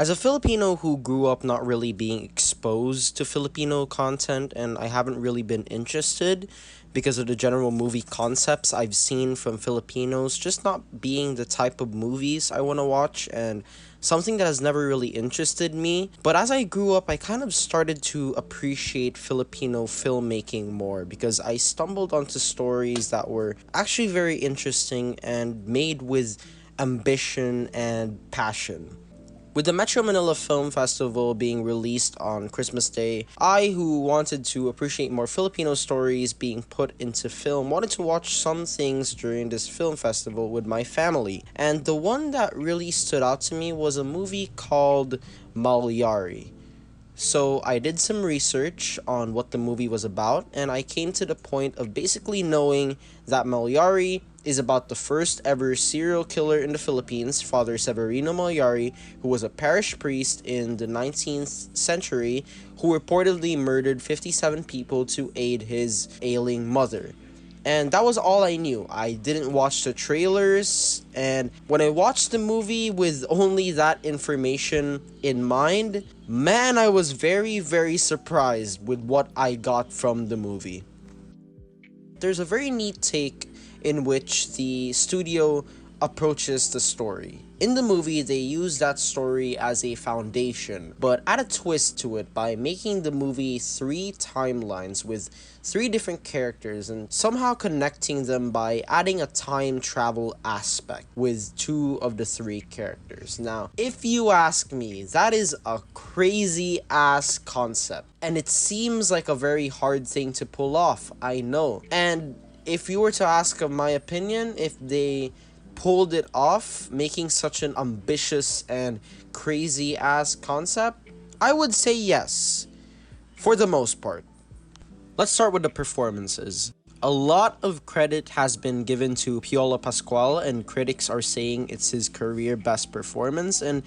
As a Filipino who grew up not really being exposed to Filipino content, and I haven't really been interested because of the general movie concepts I've seen from Filipinos just not being the type of movies I want to watch, and something that has never really interested me. But as I grew up, I kind of started to appreciate Filipino filmmaking more because I stumbled onto stories that were actually very interesting and made with ambition and passion. With the Metro Manila Film Festival being released on Christmas Day, I, who wanted to appreciate more Filipino stories being put into film, wanted to watch some things during this film festival with my family. And the one that really stood out to me was a movie called Mallari. So I did some research on what the movie was about, and I came to the point of basically knowing that Mallari is about the first ever serial killer in the Philippines, Father Severino Mallari, who was a parish priest in the 19th century who reportedly murdered 57 people to aid his ailing mother. And that was all I knew. I didn't watch the trailers, and when I watched the movie with only that information in mind, man, I was very, very surprised with what I got from the movie. There's a very neat take in which the studio approaches the story. In the movie, they use that story as a foundation, but add a twist to it by making the movie three timelines with three different characters and somehow connecting them by adding a time travel aspect with two of the three characters. Now, if you ask me, that is a crazy ass concept, and it seems like a very hard thing to pull off, I know. And if you were to ask of my opinion, if they pulled it off, making such an ambitious and crazy ass concept, I would say yes, for the most part. Let's start with the performances. A lot of credit has been given to Piolo Pascual, and critics are saying it's his career best performance, and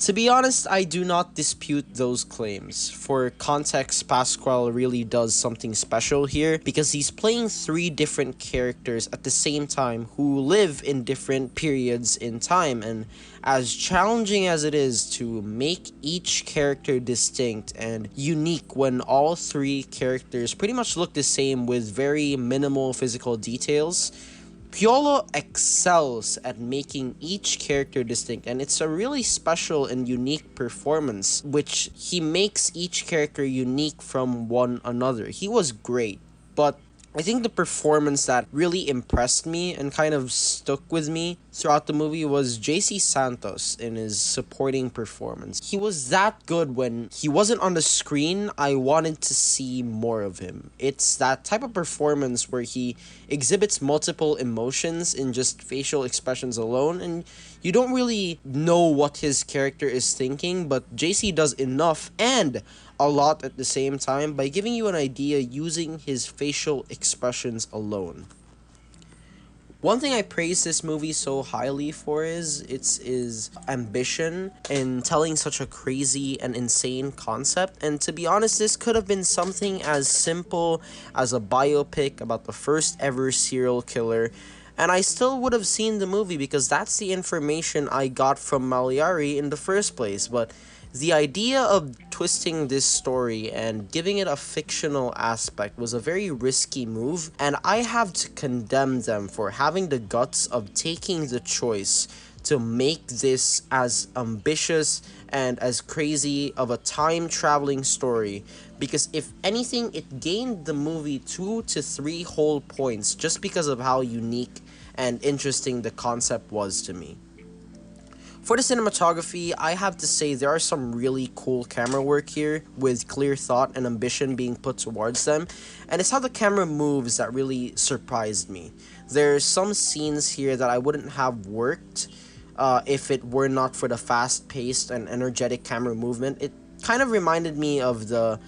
to be honest, I do not dispute those claims. For context, Pascual really does something special here because he's playing three different characters at the same time who live in different periods in time, and as challenging as it is to make each character distinct and unique when all three characters pretty much look the same with very minimal physical details, Piolo excels at making each character distinct, and it's a really special and unique performance, which he makes each character unique from one another. He was great, but I think the performance that really impressed me and kind of stuck with me throughout the movie was JC Santos in his supporting performance. He was that good when he wasn't on the screen. I wanted to see more of him. It's that type of performance where he exhibits multiple emotions in just facial expressions alone, and you don't really know what his character is thinking, but JC does enough and a lot at the same time by giving you an idea using his facial expressions alone. One thing I praise this movie so highly for is its ambition in telling such a crazy and insane concept. And to be honest, this could have been something as simple as a biopic about the first ever serial killer, and I still would have seen the movie because that's the information I got from Mallari in the first place. But the idea of twisting this story and giving it a fictional aspect was a very risky move, and I have to condemn them for having the guts of taking the choice to make this as ambitious and as crazy of a time traveling story, because if anything, it gained the movie 2 to 3 whole points just because of how unique and interesting the concept was to me. For the cinematography, I have to say there are some really cool camera work here with clear thought and ambition being put towards them, and it's how the camera moves that really surprised me. There's some scenes here that I wouldn't have worked if it were not for the fast-paced and energetic camera movement. It kind of reminded me of the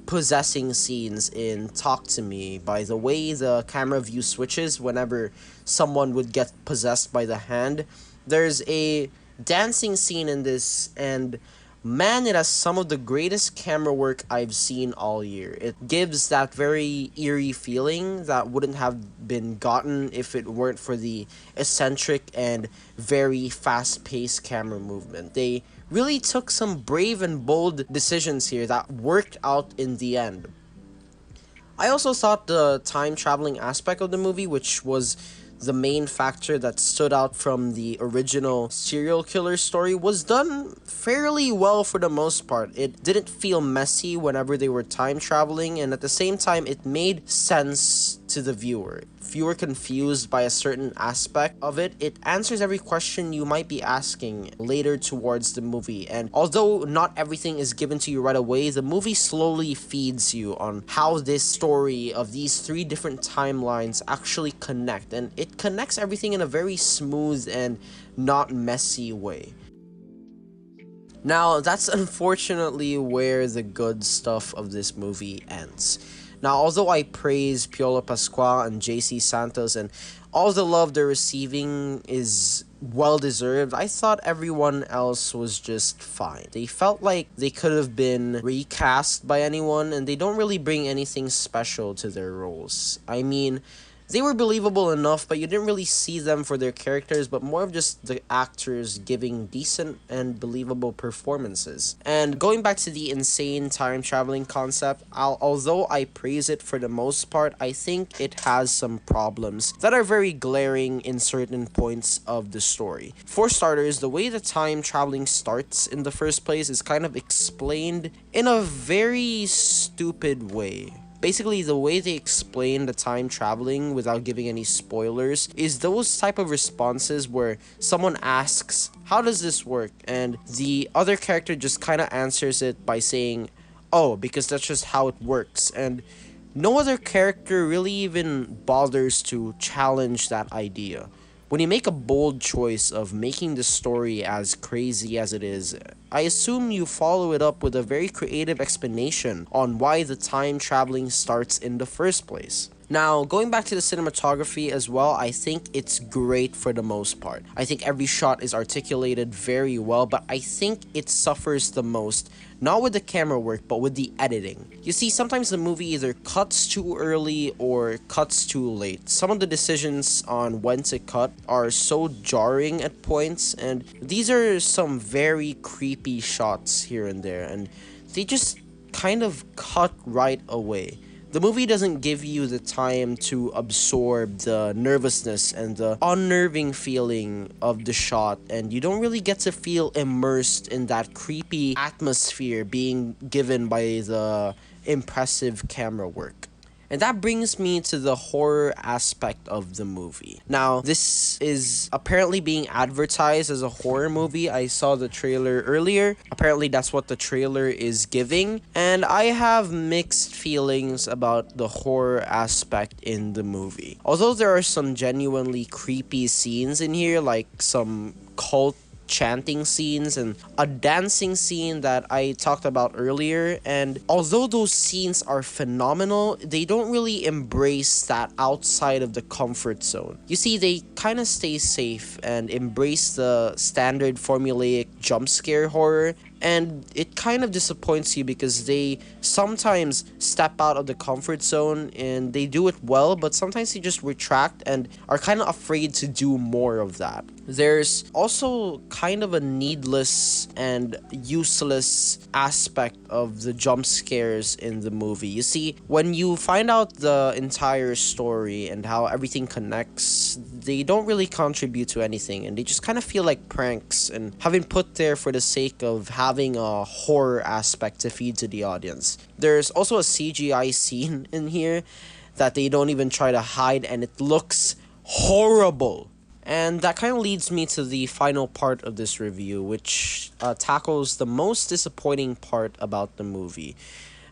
possessing scenes in Talk to Me by the way the camera view switches whenever someone would get possessed by the hand. There's a dancing scene in this, and man, it has some of the greatest camera work I've seen all year. It gives that very eerie feeling that wouldn't have been gotten if it weren't for the eccentric and very fast-paced camera movement. They really took some brave and bold decisions here that worked out in the end. I also thought the time traveling aspect of the movie, which was the main factor that stood out from the original serial killer story, was done fairly well for the most part. It didn't feel messy whenever they were time traveling, and at the same time, it made sense to the viewer. If you were confused by a certain aspect of it, it answers every question you might be asking later towards the movie. And although not everything is given to you right away, the movie slowly feeds you on how this story of these three different timelines actually connect. And it connects everything in a very smooth and not messy way. Now, that's unfortunately where the good stuff of this movie ends. Now, although I praise Piolo Pascual and JC Santos and all the love they're receiving is well deserved, I thought everyone else was just fine. They felt like they could have been recast by anyone, and they don't really bring anything special to their roles. I mean, they were believable enough, but you didn't really see them for their characters, but more of just the actors giving decent and believable performances. And going back to the insane time traveling concept, although I praise it for the most part, I think it has some problems that are very glaring in certain points of the story. For starters, the way the time traveling starts in the first place is kind of explained in a very stupid way. Basically, the way they explain the time traveling without giving any spoilers is those type of responses where someone asks, how does this work? And the other character just kind of answers it by saying, oh, because that's just how it works. And no other character really even bothers to challenge that idea. When you make a bold choice of making the story as crazy as it is, I assume you follow it up with a very creative explanation on why the time traveling starts in the first place. Now, going back to the cinematography as well, I think it's great for the most part. I think every shot is articulated very well, but I think it suffers the most, not with the camera work, but with the editing. You see, sometimes the movie either cuts too early or cuts too late. Some of the decisions on when to cut are so jarring at points, and these are some very creepy shots here and there, and they just kind of cut right away. The movie doesn't give you the time to absorb the nervousness and the unnerving feeling of the shot, and you don't really get to feel immersed in that creepy atmosphere being given by the impressive camera work. And that brings me to the horror aspect of the movie. Now, this is apparently being advertised as a horror movie. I saw the trailer earlier. Apparently, that's what the trailer is giving. And I have mixed feelings about the horror aspect in the movie. Although there are some genuinely creepy scenes in here, like some cult chanting scenes and a dancing scene that I talked about earlier, and although those scenes are phenomenal, they don't really embrace that outside of the comfort zone. You see, they kind of stay safe and embrace the standard formulaic jump scare horror, and it kind of disappoints you because they sometimes step out of the comfort zone and they do it well, but sometimes they just retract and are kind of afraid to do more of that. There's also kind of a needless and useless aspect of the jump scares in the movie. You see, when you find out the entire story and how everything connects, they don't really contribute to anything, and they just kind of feel like pranks and have been put there for the sake of having a horror aspect to feed to the audience. There's also a CGI scene in here that they don't even try to hide, and it looks horrible. And that kind of leads me to the final part of this review, which tackles the most disappointing part about the movie.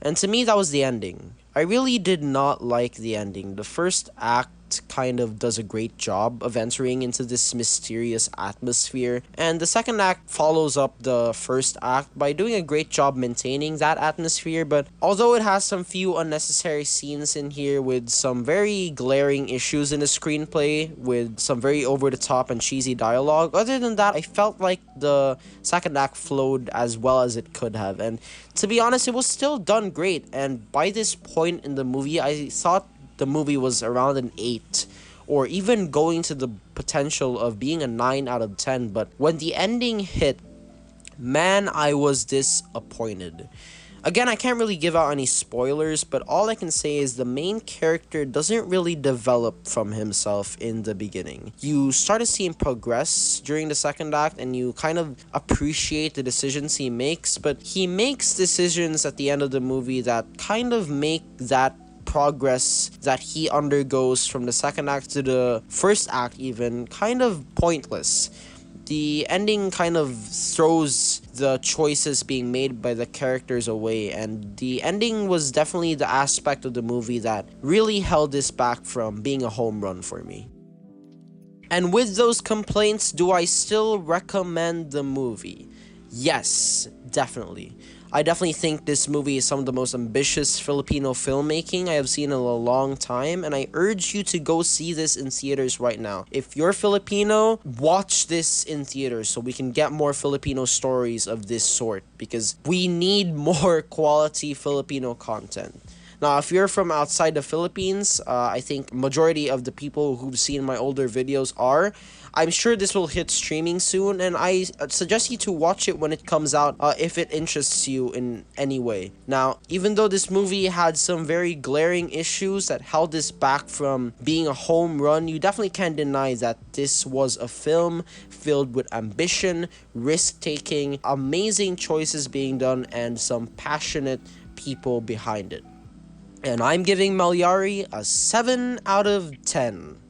And to me, that was the ending. I really did not like the ending. The first act kind of does a great job of entering into this mysterious atmosphere, and the second act follows up the first act by doing a great job maintaining that atmosphere. But although it has some few unnecessary scenes in here with some very glaring issues in the screenplay with some very over the top and cheesy dialogue, other than that, I felt like the second act flowed as well as it could have, and to be honest, it was still done great. And by this point in the movie, I thought the movie was around an 8, or even going to the potential of being a 9 out of 10. But when the ending hit, Man, I was disappointed. Again, I can't really give out any spoilers, but all I can say is the main character doesn't really develop from himself in the beginning. You start to see him progress during the second act, and you kind of appreciate the decisions he makes, but he makes decisions at the end of the movie that kind of make that progress that he undergoes from the second act to the first act even kind of pointless. The ending kind of throws the choices being made by the characters away, and the ending was definitely the aspect of the movie that really held this back from being a home run for me. And with those complaints, do I still recommend the movie? Yes, definitely. I definitely think this movie is some of the most ambitious Filipino filmmaking I have seen in a long time, and I urge you to go see this in theaters right now. If you're Filipino, watch this in theaters so we can get more Filipino stories of this sort, because we need more quality Filipino content. Now, if you're from outside the Philippines, I think majority of the people who've seen my older videos are. I'm sure this will hit streaming soon, and I suggest you to watch it when it comes out if it interests you in any way. Now, even though this movie had some very glaring issues that held this back from being a home run, you definitely can't deny that this was a film filled with ambition, risk-taking, amazing choices being done, and some passionate people behind it. And I'm giving Mallari a 7 out of 10.